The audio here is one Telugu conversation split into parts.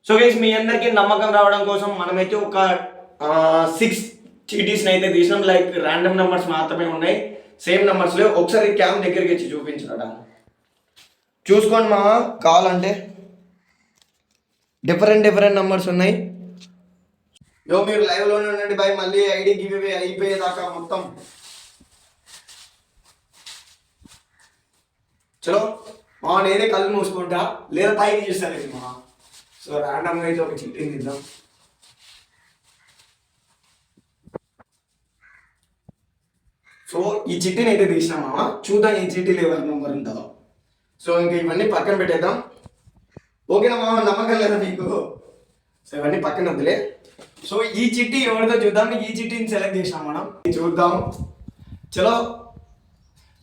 సో గైస్ మీ అందరికీ నమ్మకం రావడం కోసం మనమైతే ఒక 6 చీటీస్ని అయితే తీసినాం. లైక్ ర్యాండమ్ నెంబర్స్ మాత్రమే ఉన్నాయి, సేమ్ నెంబర్స్ లేవు. ఒకసారి క్యామ్ దగ్గరికి వచ్చి చూపించరా చూసుకోండి మా, కావాలంటే డిఫరెంట్ నెంబర్స్ ఉన్నాయి. మీరు లైవ్లోనే ఉండండి బాయ్, మళ్ళీ ఐడి గివ్ అవే అయిపోయేదాకా మొత్తం. చలో మా, నేనే కళ్ళు మూసుకుంటా లేదా పైకి చేస్తాను మా. సో ర్యాండమ్గా అయితే ఒక చీటీ తీద్దాం. సో ఈ చిట్టీని అయితే తీసినామా, చూద్దాం ఈ చీటీలో ఎవరి నెంబర్ ఉంటుందో. సో ఇంకా ఇవన్నీ పక్కన పెట్టేద్దాం. ఓకేనా మామ, నమ్మకం లేదా మీకు? సో ఇవన్నీ పక్కన వద్దులే. సో ఈ చిట్టి ఎవరితో చూద్దాం. ఈ చిట్టిని సెలెక్ట్ చేసినాం మనం, చూద్దాం. చలో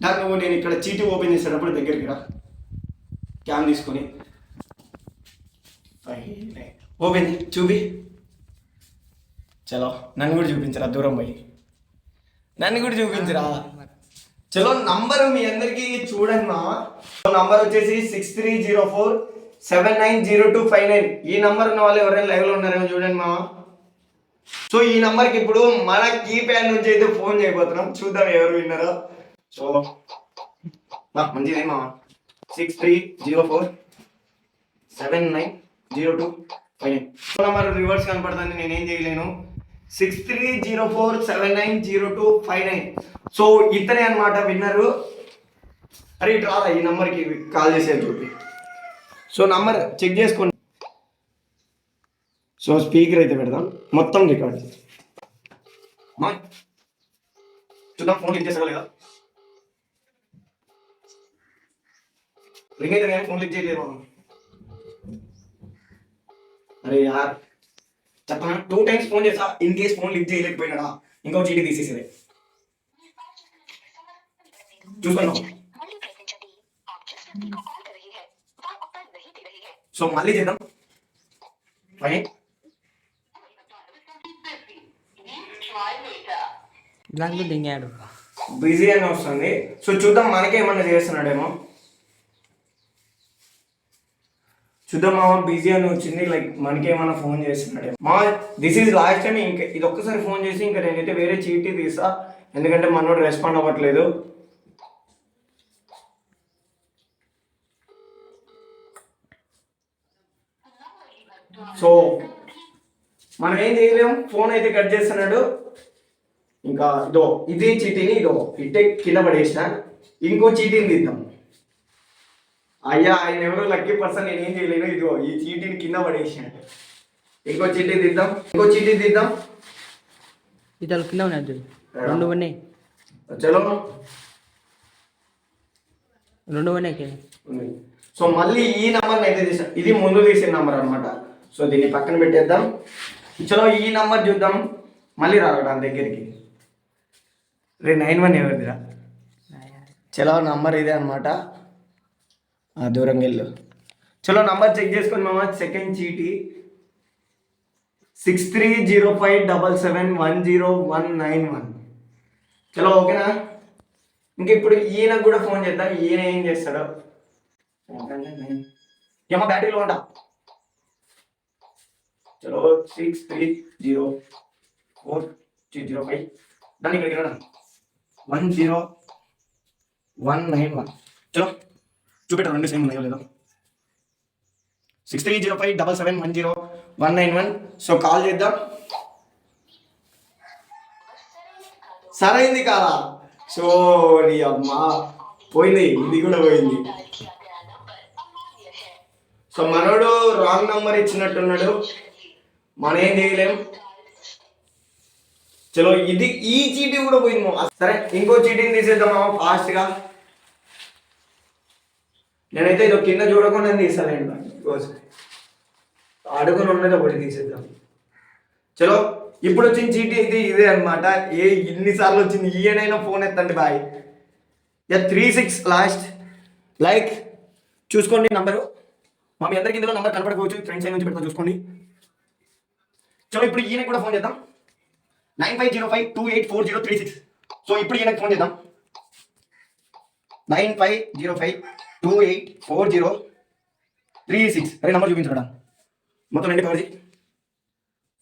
నాకు నేను ఇక్కడ చీటీ ఓపెన్ చేసేటప్పుడు దగ్గరికి రా, క్యామ్ తీసుకొని ఓపెన్ చూపి. చలో నన్ను కూడా చూపించరా, దూరం పోయి నన్ను కూడా చూపించరా. చలో నంబర్ మీ అందరికీ చూడండి మా. నంబర్ వచ్చేసి 6304790259. ఈ నంబర్ ఉన్న వాళ్ళు ఎవరైనా లైవ్లో ఉన్నారేమో చూడండి మా. సో ఈ నంబర్కి ఇప్పుడు మన కీప్యాడ్ నుంచి అయితే ఫోన్ చేయబోతున్నాం, చూద్దాం ఎవరు విన్నారో. సో మంచిదే మా, 6304790259. ఫోన్ నంబర్ రివర్స్ కనపడుతుంది, నేనేం చేయలేను. 6304790259. సో ఇతనే అనమాట విన్నరు. అరే ఇటు రాదా, ఈ నంబర్కి కాల్ చేసేది చూపి. సో నంబర్ చెక్ చేసుకోండి. సో స్పీకర్ అయితే పెడదాం, మొత్తం రికార్డ్ చూద్దాం. ఫోన్ లిఫ్ట్ చేసా లేదా, రింగ్ అయితే కానీ ఫోన్ లిఫ్ట్ చేయలేదు. అరే యార్ చెప్పనా, 2 times ఫోన్ చేసా, ఇన్ కేస్ ఫోన్ లిఫ్ట్ చేయలేకపోయినాడా ఇంకో చీటీ తీసేసేదే. చూసుకున్నాం. సో మళ్ళీ చేద్దాం. బిజీ అని వస్తుంది. సో చూద్దాం మనకేమన్నా చేస్తున్నాడేమో. చూద్దాం మామ, బిజీ అని వచ్చింది. లైక్ మనకేమన్నా ఫోన్ చేస్తున్నాడేమో మా. This is lost time. ఇంకా ఇది ఒక్కసారి ఫోన్ చేసి ఇంకా నేనైతే వేరే చీటీ తీసా, ఎందుకంటే మనోడు రెస్పాండ్ అవ్వట్లేదు. సో మనం ఏం చేయలేము, ఫోన్ అయితే కట్ చేస్తున్నాడు. ఇంకా ఇదో ఇదే చీటీని ఇదో ఇట్టే కింద పడేసిన, ఇంకో చీటీని తీద్దాం. అయ్యా ఆయన ఎవరో లక్కీ పర్సన్, నేనేం చేయలేను. ఇదో ఈ చీటీని కింద పడేసిన, ఇంకో చీటీ తీద్దాం. ఇది కింద ఉన్నాయి, 2 ఉన్నాయి. చలో 2 ఉన్నాయి. సో మళ్ళీ ఈ నెంబర్ని అయితే తీసాం, ఇది ముందు తీసిన నెంబర్ అనమాట. సో దీన్ని పక్కన పెట్టేద్దాం. చలో ఈ నెంబర్ చూద్దాం, మళ్ళీ రావడం దగ్గరికి. 91 ఎవరిదిరా? చలో నంబర్ ఇదే అనమాట, దూరంగా వెళ్ళు. చలో నంబర్ చెక్ చేసుకొని మామ. సెకండ్ చీటీ 6305771091. చలో ఓకేనా. ఇంక ఇప్పుడు ఈయన కూడా ఫోన్ చేద్దాం, ఈయన ఏం చేస్తాడో. ఏమో బ్యాటరీలో ఉంటా. చలో 630405 దాన్ని ఇక్కడికి రా, 10191. చలో చూపెట్టారు, 2 సేమ్ ఉన్నాయో లేదో. 6305771091. సో కాల్ చేద్దాం. సరైంది కాదా? సో నీ అమ్మా పోయింది, ఇది కూడా పోయింది. సో మనోడు రాంగ్ నంబర్ ఇచ్చినట్టున్నాడు, మనం ఏం చేయలేం. చలో ఇది ఈ చీటీ కూడా పోయింది. సరే ఇంకో చీటీని తీసేద్దాం ఫాస్ట్గా. నేనైతే ఇది కింద చూడకుండా తీసానండి, అడుగుని ఉన్నది ఒకటి తీసేద్దాం. చలో ఇప్పుడు వచ్చిన చీటీ అయితే ఇదే అనమాట. ఇన్నిసార్లు వచ్చింది, ఈయనైనా ఫోన్ ఎత్తండి బాయ్. 36 లాస్ట్. లైక్ చూసుకోండి నంబరు, మా మీ అందరికి ఇందులో నంబర్ కనపడకపోవచ్చు, ఫ్రెండ్స్ అయిన నుంచి పెడతా చూసుకోండి. చలో ఇప్పుడు ఈయనకి కూడా ఫోన్ చేద్దాం, 9505284036. సో ఇప్పుడు ఈయనకి ఫోన్ చేద్దాం, 9505284036. అరే నంబర్ చూపించడా, మొత్తం రండి కవర్జీ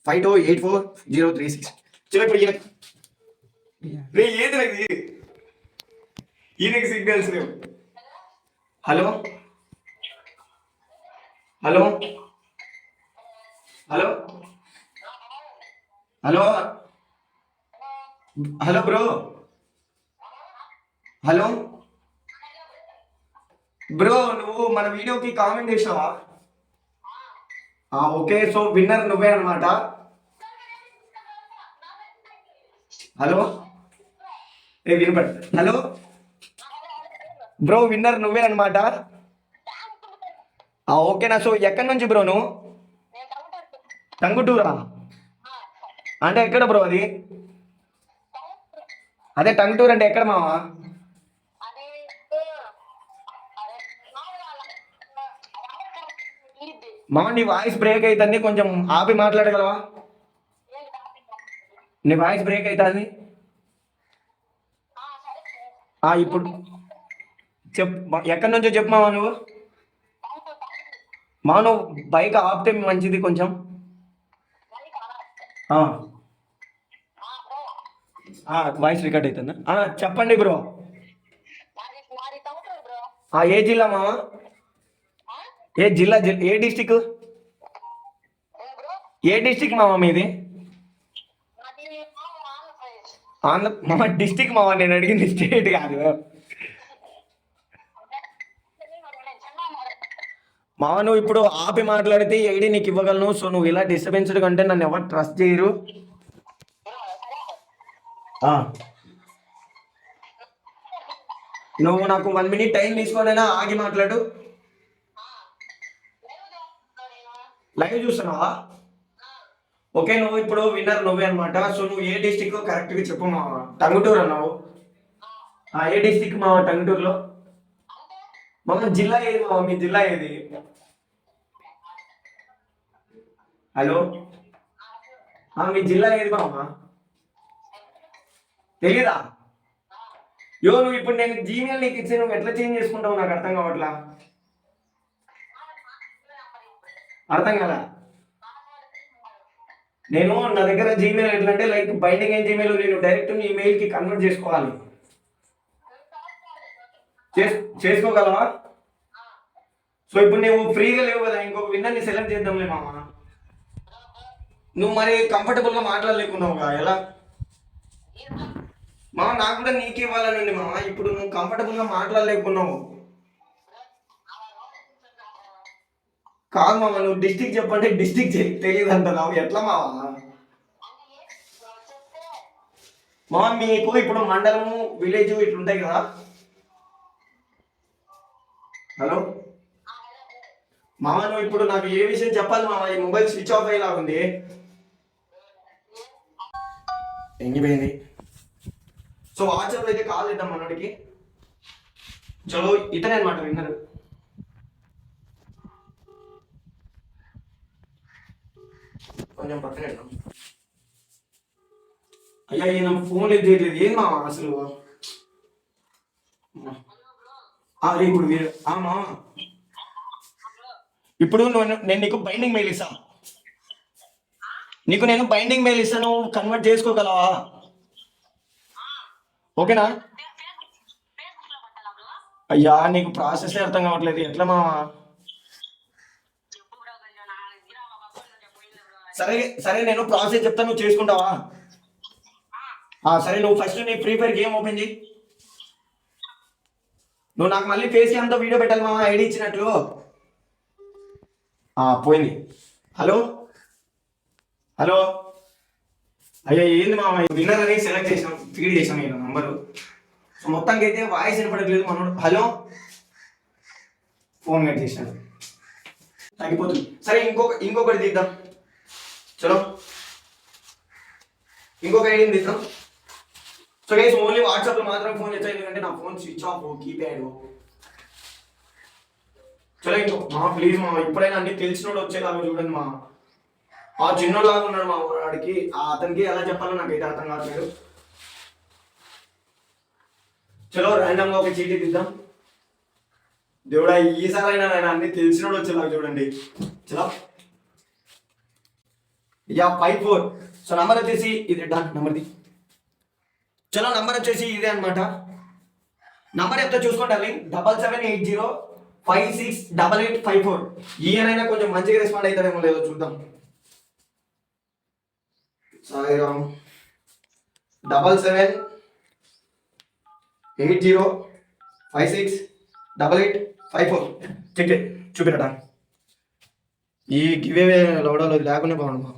5284 036. చలో ఇప్పుడు ఈయన రే ఏది నాకు ఇది ఈయనకి సిగ్నల్స్ లేవు. Hello hello hello hello hello bro hello bro నువ్వు మన వీడియోకి కామెంట్ చేసావా? ఓకే, సో విన్నర్ నువ్వే అనమాట. హలో వినపడు. హలో బ్రో, విన్నర్ నువ్వే అనమాట. ఓకేనా? సో ఎక్కడి నుంచి బ్రో నువ్వు? టంగుటూరా? అంటే ఎక్కడ బ్రో అది? అదే టంగుటూరు అంటే ఎక్కడ మావా? మామ నీ వాయిస్ బ్రేక్ అవుతుంది, కొంచెం ఆపి మాట్లాడగలవా? నీ వాయిస్ బ్రేక్ అవుతుంది. ఇప్పుడు చెప్పు, ఎక్కడి నుంచో చెప్పు మావా నువ్వు. మా నువ్వు బైక్ ఆపితే మంచిది కొంచెం. వాయిస్ రికార్డ్ అవుతుందా? చెప్పండి బ్రో. ఏ జిల్లా మావా? ఏ జిల్లా? ఏ డిస్టిక్? ఏ డిస్టిక్ మావా మీది? మామ డిస్టిక్ మావా, నేను అడిగింది స్టేట్ కాదు మావ. నువ్వు ఇప్పుడు ఆపి మాట్లాడితే ఐడి నీకు ఇవ్వగలను. సో నువ్వు ఇలా డిస్టర్బెన్స్డ్ కంటే నన్ను ఎవరు ట్రస్ట్ చేయరు. నువ్వు నాకు 1 minute టైం తీసుకోనైనా ఆగి మాట్లాడు. లైవ్ చూస్తున్నావా? ఓకే, నువ్వు ఇప్పుడు విన్నర్ నువ్వే అనమాట. సో నువ్వు ఏ డిస్టిక్ కరెక్ట్గా చెప్పు మావ. టంగుటూరు అన్నావు. ఏ డిస్టిక్ మావ టంగుటూరులో? మామ జిల్లా ఏది మావ? మీ జిల్లా ఏది? హలో మీ జిల్లా ఏది మామ? తెలీదా? నువ్వు ఇప్పుడు నేను జీమెయిల్ నీకు ఇచ్చి నువ్వు ఎట్లా చేంజ్ చేసుకుంటావు నాకు అర్థం కావట్లా. అర్థం కదా? నేను నా దగ్గర జీమెయిల్ ఎట్లా అంటే లైక్ బైండింగ్ అయిన జీమెయిల్ నేను డైరెక్ట్ నీ ఈమెయిల్కి కన్వర్ట్ చేసుకోవాలి. చేసుకోగలవా? సో ఇప్పుడు నువ్వు ఫ్రీగా లేవు కదా, ఇంకొక విన్నర్ని సెలెక్ట్ చేద్దాంలే మామ. నువ్వు మరి కంఫర్టబుల్గా మాట్లాడలేకున్నావుగా, ఎలా మామ? నాకు కూడా నీకు ఇవ్వాలనండి మామ. ఇప్పుడు నువ్వు కంఫర్టబుల్గా మాట్లాడలేకున్నావు. కాదు మామ, నువ్వు డిస్టిక్ చెప్పంటే డిస్టిక్ తెలియదు అంటున్నావు, ఎట్లా మామ? మీకు ఇప్పుడు మండలము విలేజ్ ఇట్లుంటాయి కదా. హలో మామ, నువ్వు ఇప్పుడు నాకు ఏ విషయం చెప్పాలి మామ? ఈ మొబైల్ స్విచ్ ఆఫ్ అయ్యేలా ఉంది. ఎంగిపోయింది. సో వాట్సాప్ అయితే కాల్ చేద్దాం మనోడికి. చలో ఇతనే అనమాట విన్నర్. కొంచెం పక్కన అయ్యా, ఈయన ఫోన్ లేదు చేయట్లేదు. ఏం మామ అసలు? అరే ఇప్పుడు మామ, ఇప్పుడు నేను నీకు బైండింగ్ మెయిల్ ఇస్తాను. నేను బైండింగ్ మెయిల్ ఇస్తాను, కన్వర్ట్ చేసుకోగలవా? ఓకేనా? అయ్యా నీకు ప్రాసెస్ అర్థం కావట్లేదు, ఎట్లా మావా? సరే సరే, నేను ప్రాసెస్ చెప్తాను, నువ్వు చేసుకుంటావా? సరే, నువ్వు ఫస్ట్ నీ ఫ్రీ ఫైర్ గేమ్ ఓపెన్ చేయి. నువ్వు నాకు మళ్ళీ ఫేస్ క్యామ్తో వీడియో పెట్టాలి మామ, ఐడి ఇచ్చినట్లు. పోయింది. హలో హలో అయ్యా ఏంది మామ? విన్నర్ అని సెలెక్ట్ చేసాం, ఫీడ్ చేసాం నేను నంబరు. సో మొత్తానికి అయితే వాయిస్ వినపడట్లేదు మనోడు. హలో, ఫోన్ కట్ చేశాను, తగ్గిపోతుంది. సరే ఇంకొకటి తీద్దాం. చలో ఇంకొక ఐడిని తీద్దాం. సో గైస్, ఓన్లీ వాట్సాప్లో మాత్రం ఫోన్ చేస్తాను, ఎందుకంటే నా ఫోన్ స్విచ్ ఆఫ్ కీప్యాడ్. చలో ఇంకో ప్లీజ్ ఇప్పుడైనా అన్ని తెలిసినోడు వచ్చేలాగా చూడండి చిన్నోళ్ళలాగా ఉన్నాడు వాడికి. అతనికి ఎలా చెప్పాలో నాకైతే అర్థం కావట్లేదు. చలో ర్యాండమ్గా ఒక చీటీ తీద్దాం. దేవుడా, ఈసారి అయినా నేను అన్ని తెలిసినోడు వచ్చేలాగా చూడండి. చలో యా 54. సో నంబర్ వచ్చేసి ఇది నంబర్ది. చలో నంబర్ వచ్చేసి ఇదే అనమాట. నంబర్ ఎంత చూసుకోండి 7780568854. ఈయనైనా కొంచెం మంచిగా రెస్పాండ్ అవుతాడేమో లేదో చూద్దాం. సాయిరామ్ 7780568854. చెక్ చూపిరట. ఈ గివేవే లౌడాలో లేకుండా బాగుండు.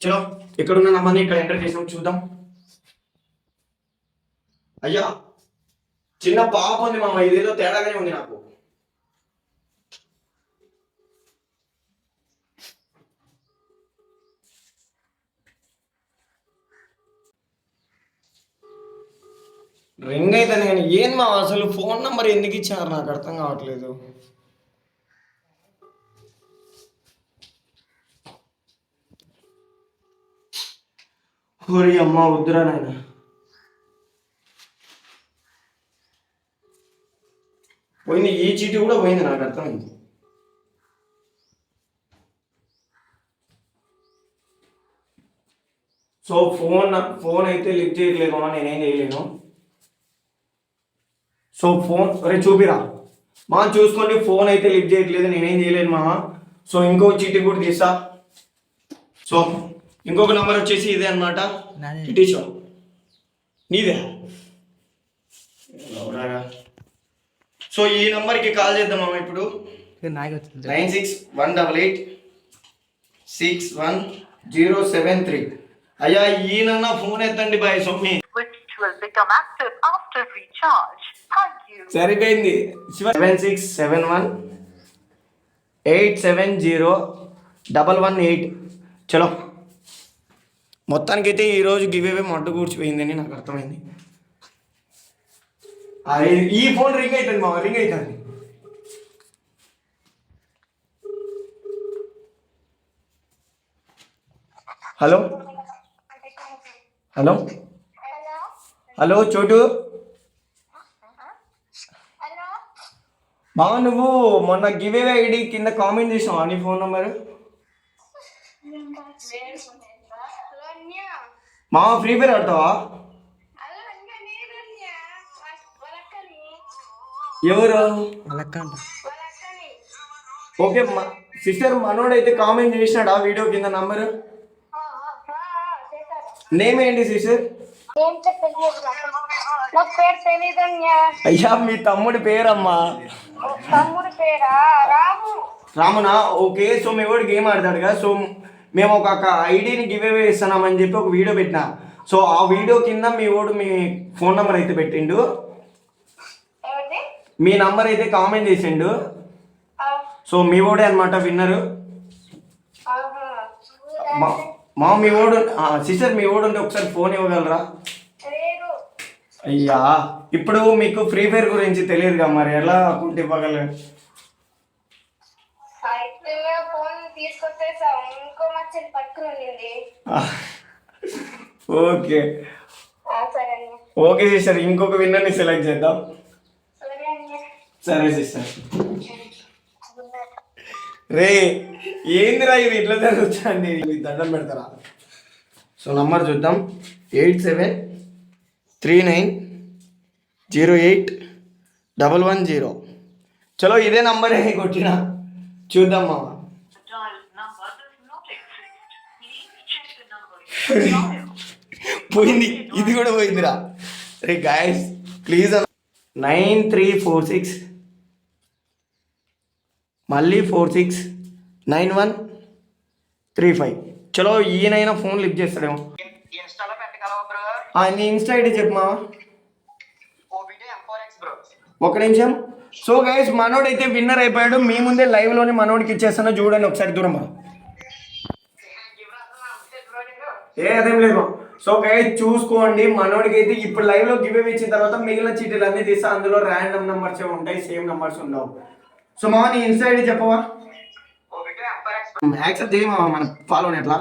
చలో ఎక్కడున్న నంబర్ని ఇక్కడ ఎంటర్ చేసాం చూద్దాం. అయ్యా చిన్న పాప ఉంది మామ, ఇదేదో తేడాగానే ఉంది నాకు. రింగ్ అయితే నేను ఏం మా అసలు ఫోన్ నంబర్ ఎందుకు ఇచ్చారు నాకు అర్థం కావట్లేదు. ఓరి అమ్మ వద్దురా నాయన. పోయింది, ఈ చీటీ కూడా పోయింది, నాకు అర్థమైంది. సో ఫోన్ అయితే లిఫ్ట్ చేయట్లేదు అమ్మా, నేనేం చేయలేను. సో ఫోన్ అరే చూపిరా మా, చూసుకోండి ఫోన్ అయితే లిఫ్ట్ చేయట్లేదు, నేనేం చేయలేను మా. సో ఇంకో చీటీ కూడా తీస్తా. సో ఇంకొక నెంబర్ వచ్చేసి ఇదే అనమాట. టీచో నీదే. సో ఈ నెంబర్కి కాల్ చేద్దామా ఇప్పుడు. 9618861073. అయ్యా ఈయనన్నా ఫోన్ ఎత్తండి బాయ్ సొమ్మి. సరిపోయింది. 7671870118. చలో మొత్తానికైతే ఈరోజు గివేవే మొట్ట కూర్చిపోయిందని నాకు అర్థమైంది. ఈ ఫోన్ రింగ్ అవుతుంది మామ, రింగ్ అవుతుంది. హలో హలో హలో చోటు మామ, నువ్వు మొన్న గివేవే ఐడి కింద కామెంట్ చేసావా నీ ఫోన్ నంబరు? మామ ఫ్రీ ఫైర్ ఆడతావా? ఎవరు? ఓకే సిస్టర్, మనోడైతే కామెంట్ చేసినాడు ఆ వీడియో కింద నంబరు. నేమ్ ఏంటి సిస్టర్? అయ్యా మీ తమ్ముడి పేరమ్మా. రామునా? ఓకే. సో మీ వాడు గేమ్ ఆడతాడు కదా, సో మేము ఒక ఐడిని గివ్ అవే ఇస్తున్నామని చెప్పి ఒక వీడియో పెట్టినా. సో ఆ వీడియో కింద మీ వాడు మీ ఫోన్ నెంబర్ అయితే పెట్టిండు, మీ నంబర్ అయితే కామెంట్ చేసిండు. సో మీ వాడే అనమాట విన్నరు. మా మీ వాడు సిస్టర్, మీ వాడు ఉంటే ఒకసారి ఫోన్ ఇవ్వగలరా? అయ్యా ఇప్పుడు మీకు ఫ్రీ ఫైర్ గురించి తెలియదుగా, మరి ఎలా అకౌంట్ ఇవ్వగలరు? ఓకే ఓకే సిస్టర్, ఇంకొక విన్నర్ని సెలెక్ట్ చేద్దాం. సరే సిస్టర్. రే ఏందిరా ఇది ఇట్లా జరుగుతుంది, మీకు దండం పెడతారా? సో నంబర్ చూద్దాం. 8739081110. చలో ఇదే నంబరే కొట్టినా, చూద్దాం మామ. పోయింది, ఇది కూడా పోయిందిరా. రే గాయస్ ప్లీజ్ 9346 మళ్ళీ 469135. చలో ఈయనైనా ఫోన్ లిఫ్ట్ చేస్తాడేమో. నీ ఇన్స్టా ఐడి చెప్పమా. ఒక నిమిషం. సో గైస్ మనోడైతే విన్నర్ అయిపోయాడు. మీ ముందే లైవ్లోనే మనోడికి ఇచ్చేస్తాను, చూడండి ఒకసారి దూరం. అదేం లేదు. సో గైస్ చూసుకోండి, మనోడికి అయితే ఇప్పుడు లైవ్లో గివ్ అవే ఇచ్చిన తర్వాత మిగిలిన చీటీలు అన్నీ తీస్తా. అందులో ర్యాండమ్ నెంబర్స్ ఉంటాయి, సేమ్ నెంబర్స్ ఉండవు. సో మామ నీ ఇన్స్టా ఐడి చెప్పవా? యాక్సెప్ట్ చేయి మామ, మన ఫాలోని ఎట్లా.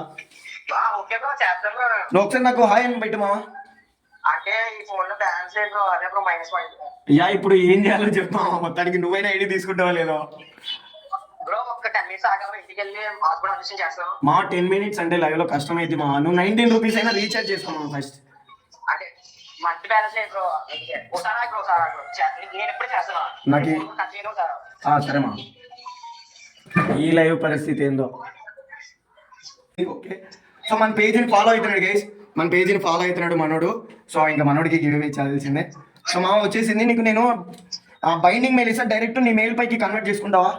నువ్వు ఒకసారి నాకు హాయ్ అని పెట్టు మామ. యా ఇప్పుడు ఏం చేయాలో చెప్పు మామ, మొత్తానికి నువ్వైనా ఐడి తీసుకుంటావా లేదో? ఒక 10 మినిట్స్ ఆగాలి, ఇంటికి వెళ్ళి హాస్పిటల్ అడ్మిషన్ చేస్తాం. మా 10 మినిట్స్ అంటే లైవ్ లో కష్టమైంది మా. నువ్వు 19 రూపీస్ అయినా రీఛార్జ్ చేసుకోమా ఫస్ట్. అంటే మంత్ బ్యాలెన్స్ లేదు బ్రో, ఒకసారి బ్రో నేను ఎప్పుడు చేస్తాను నాకు ఖర్చు చేయను సార్. సరే మా, ఈ లైవ్ పరిస్థితి ఏందో. ఓకే, సో మన పేజీని ఫాలో అవుతున్నాడు గైస్, మన పేజీని ఫాలో అవుతున్నాడు మనోడు. సో ఇంకా మనోడికి గివ్ అవే ఇచ్చాల్సిందే. సో మా వచ్చేసింది నీకు. నేను బైండింగ్ మెయిల్ ఇస్తా, డైరెక్ట్ నీ మెయిల్ పైకి కన్వర్ట్ చేసుకుంటావా?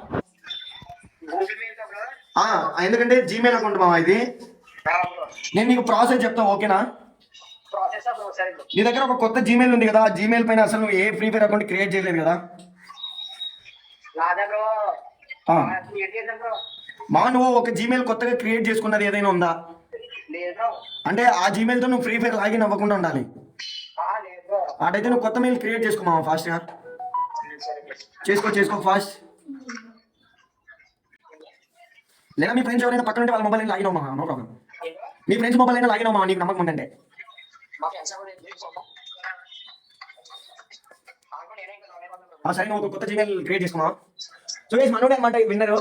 ఎందుకంటే జీమెయిల్ అకౌంట్ మావా ఇది. నేను నీకు ప్రాసెస్ చెప్తా, ఓకేనా? ప్రాసెస్ బ్రో సరే బ్రో. నీ దగ్గర ఒక కొత్త జీమెయిల్ ఉంది కదా, ఆ జీమెయిల్ పైన అసలు నువ్వు ఏ ఫ్రీ ఫైర్ అకౌంట్ క్రియేట్ చేయలేదు కదా? నాదే బ్రో. క్రియేట్ చేద్దాం బ్రో. మా నువ్వు ఒక జీమెయిల్ కొత్తగా క్రియేట్ చేసుకున్నది ఏదైనా ఉందా? లేదు బ్రో. అంటే ఆ జీమెయిల్తో నువ్వు ఫ్రీ ఫైర్ లాగిన్ అవ్వకుండా ఉండాలి. లేదు బ్రో. అటైతే నువ్వు కొత్త మెయిల్ క్రియేట్ చేసుకోమా ఫాస్ట్గా. చేసుకో ఫాస్ట్. లేదా మీ ఫ్రెండ్స్ ఎవరైనా పక్కన ఉంటే వాళ్ళ మొబైల్ లాగిన్ అవ్వమా, నో ప్రాబ్లం. మీ ఫ్రెండ్స్ మొబైల్ అయినా లాగిన్ అవ్వమా, నీకు నమ్మకం ఉందంటే. సరే నువ్వు ఒక కొత్త జీమెయిల్ క్రియేట్ చేసుకున్నావా? సో గైస్ మనోడే అనమాట విన్నరు.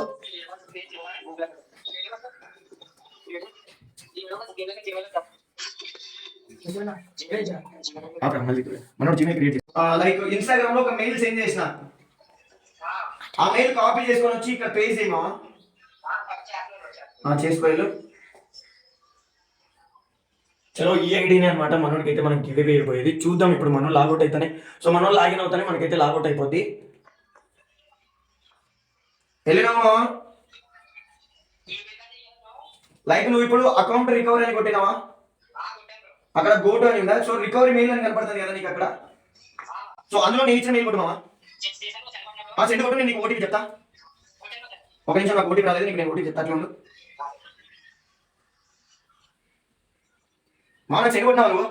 మనోడు జీమెయిల్ క్రియేట్ లైక్ ఇన్స్టాగ్రామ్ లో ఒక మెయిల్ సెండ్ చేసిన, ఆ మెయిల్ కాపీ చేసుకొని వచ్చి ఇక్కడ పేజ్ చేయమా. చేసుకోలేదు. చలో ఈ ఐడియానే అనమాట మనోడికి అయితే మనం గివ్ అవే అయిపోయేది. చూద్దాం ఇప్పుడు మనం లాగౌట్ అయితేనే. సో మనం లాగిన్ అవుతానే మనకైతే లాగౌట్ అయిపోద్ది. వెళ్ళినామా? లైక్ నువ్వు ఇప్పుడు అకౌంట్ రికవరీ అని కొట్టినావా? అక్కడ గోటు అని ఉందా? సో రికవరీ మెయిల్ అని కనపడుతుంది కదా నీకు అక్కడ. సో అందులో నేను ఇచ్చిన మెయిల్ కొట్టున్నావా? సెండ్ కొట్టు, నేను నీకు ఓటీపీ చెప్తా. ఒక నిమిషం, నాకు ఓటీపీ రాలేదు, నీకు నేను ఓటీపీ చెప్తా. అట్లా ఉండు మా. నాకు సెండ్ కొట్టినావా నువ్వు?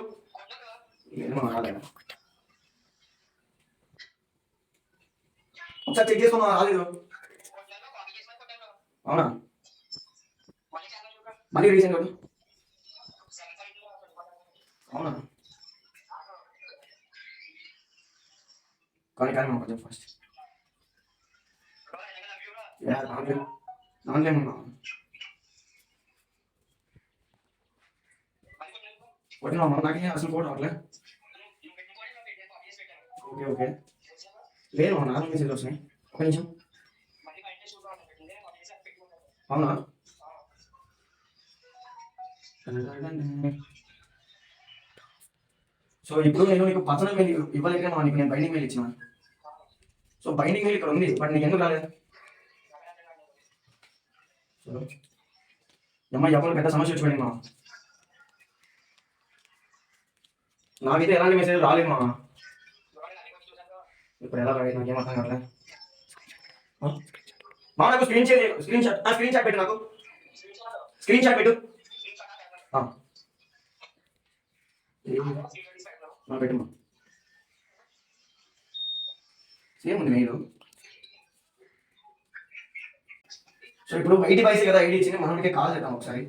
ఒకసారి చెక్ చేసుకున్నావా? రాలేదు. అవునా? మళ్ళీ రీసెంట్ కొట్టు. అవునా? కానీ కొంచెం ఫస్ట్ దాంట్లో కొట్టినా నాకే అసలు ఫోటో అట్లే. ఓకే లేదు, నాలుగు మెసేజ్ వస్తున్నాయి. ఒక నిమిషం. అవునా? సో ఇప్పుడు నేను నీకు పర్సనల్ మెయిల్ ఇవ్వలేక నీకు నేను బైండింగ్ మెయిల్ ఇచ్చిన. సో బైండింగ్ మెయిల్ ఇక్కడ ఉంది, బట్ నీకు ఎందుకు రాలేదు? అమ్మా ఎవరు పెద్ద సమస్య వచ్చి పడింది మా. నాకైతే ఎలాంటి మెసేజ్ రాలేదు మా. ఇప్పుడు ఎలా రాలేదు నాకేం అర్థం కావట్లే. మా నాకు స్క్రీన్ షాట్ పెట్టు, నాకు స్క్రీన్ షాట్ పెట్టు. పెట్టమ్మా. సేమ్ ఉంది మెయిల్. సో ఇప్పుడు ఐటీ పైసే కదా ఐడి ఇచ్చింది, మనోడికి కాల్ చేద్దాం ఒకసారి.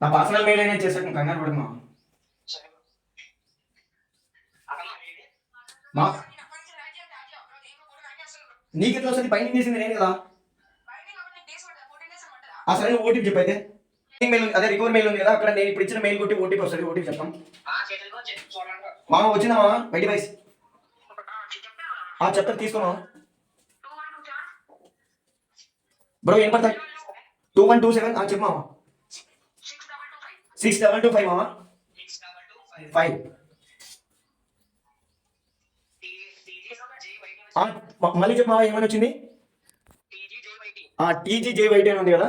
నా పర్సనల్ మెయిల్ అయినా చేసాక కంగారు పడమ్మా. నీకు ఎట్లా వస్తుంది? బైండింగ్ చేసింది నేను కదా. సరే నువ్వు ఓటీపీ చెప్పైతే. మెయిల్ అదే రికవర్ మెయిల్ ఉంది కదా, అక్కడ నేను ఇప్పుడు ఇచ్చిన మెయిల్ కొట్టి ఓటీపీ వస్తుంది. ఓటీపీ చెప్తాం. మామ వచ్చిందా మామ బయట పైస్? చెప్తా, తీసుకోమా బ్రో. ఏం పడతాయి? 2127. చెప్పు మామ. 6225 మామ. 5 మళ్ళీ చెప్పు మామ. ఏమైనా వచ్చింది? TGJYT అని ఉంది కదా.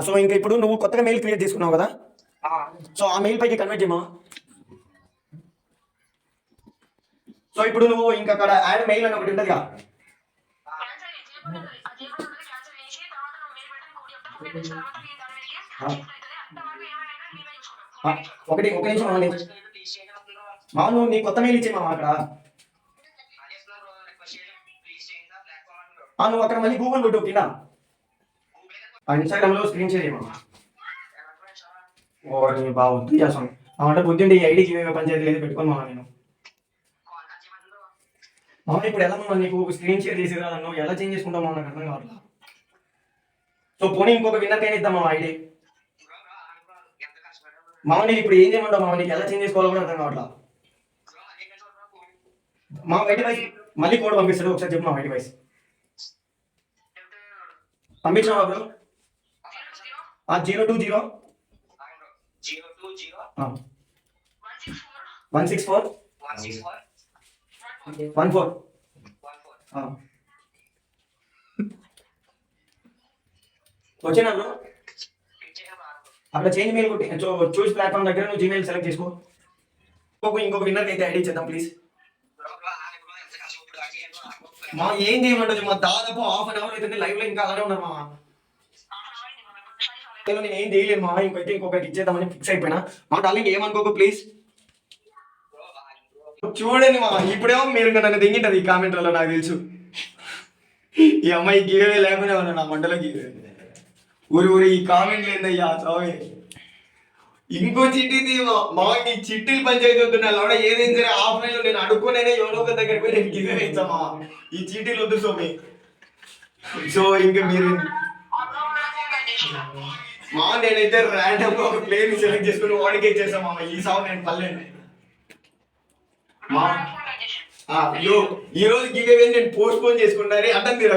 సో ఇంకా ఇప్పుడు నువ్వు కొత్తగా మెయిల్ క్రియేట్ చేసుకున్నావు కదా, సో ఆ మెయిల్ పైకి కన్వర్ట్ చేయమా. సో ఇప్పుడు నువ్వు ఇంకా అక్కడ యాడ్ మెయిల్ అని ఒకటి ఉంటుంది కదా. ఒక నిమిషం అవ్వండి మా. నువ్వు నీ కొత్త మెయిల్ ఇచ్చేమా అక్కడ. నువ్వు అక్కడ మళ్ళీ గూగుల్ కొట్టు కింద. ఇన్స్టాగ్రామ్ లో స్క్రీన్ షేర్ చేయమా. బాగా వద్దు చేస్తాను అంటే బుద్ధి ఉంటే ఈ ఐడికి పనిచేయదు లేదు పెట్టుకోను మా. నేను మామ ఇప్పుడు ఎలా మామ నీకు స్క్రీన్ షేర్ చేసి రాదన్ను ఎలా చేంజ్ చేసుకుంటాం మామ నాకు అర్థం కావట్లా. సో పోనీ ఇంకొక విన్నర్ కైనా ఇద్దాం మామ ఐడి. ఎంత కష్టపడ్డా మామ నేను ఇప్పుడు ఏం చేయమంటావు మామ, నీకు ఎలా చేంజ్ చేసుకోవాలో కూడా అర్థం కావట్లా. మా వైట్ వైస్ మళ్ళీ కోడ్ పంపిస్తాడు, ఒకసారి చెప్పు మా వైట్ వైస్ పంపించావా బ్రో? 020 020 164 14 వచ్చేనా బ్రో? అక్కడ చేంజ్ మెయిల్ కొట్టి చూస్ ప్లాట్ఫామ్ దగ్గర నువ్వు జీమెయిల్ సెలెక్ట్ చేసుకో. ఇంకొక విన్నర్కి అయితే ఐడి ఇచ్చేద్దాం ప్లీజ్. మా ఏం చేయమంటుంది మా దాదాపు హాఫ్ అన్ అవర్ అవుతుంది లైవ్ లో ఇంకా అలానే ఉన్నారు మా. నేను ఏం చేయలేను మా, ఇంకొకరికి ఇచ్చేద్దామని ఫిక్స్ అయిపోయినా. మా డార్లింగ్ ఏమనుకోకు ప్లీజ్. చూడండి మా, ఇప్పుడేమో మీరు నన్ను దింగింటది ఈ కామెంట్లలో నాకు తెలుసు. ఈ అమ్మాయి గీవే లేకుండా ఉన్నా నా మంటలో గీవే ఊరి ఈ కామెంట్లు ఏందయ్యా స్వామి. ఇంకో చిట్టి మా ఈ చిట్టీలు పంచాయతీ వద్దున్నా లోడ ఏదైనా సరే ఆఫ్లైన్ లో నేను అడుక్కునేనే ఎవరో ఒక దగ్గర పోయి నేను గివే ఇచ్చామా. ఈ చీటీలు వద్దు స్వామి. సో ఇంకా మీరు మా నేనైతే ర్యాండమ్ గా ఒక ప్లేయర్ ని సెలెక్ట్ చేసుకుని వాడికి ఇచ్చేసాం మామ. ఈ సాగు నేను పల్లెండి మా. ఈ రోజు గివే నేను పోస్ట్ పోన్ చేసుకుంటారే అంటే మీరు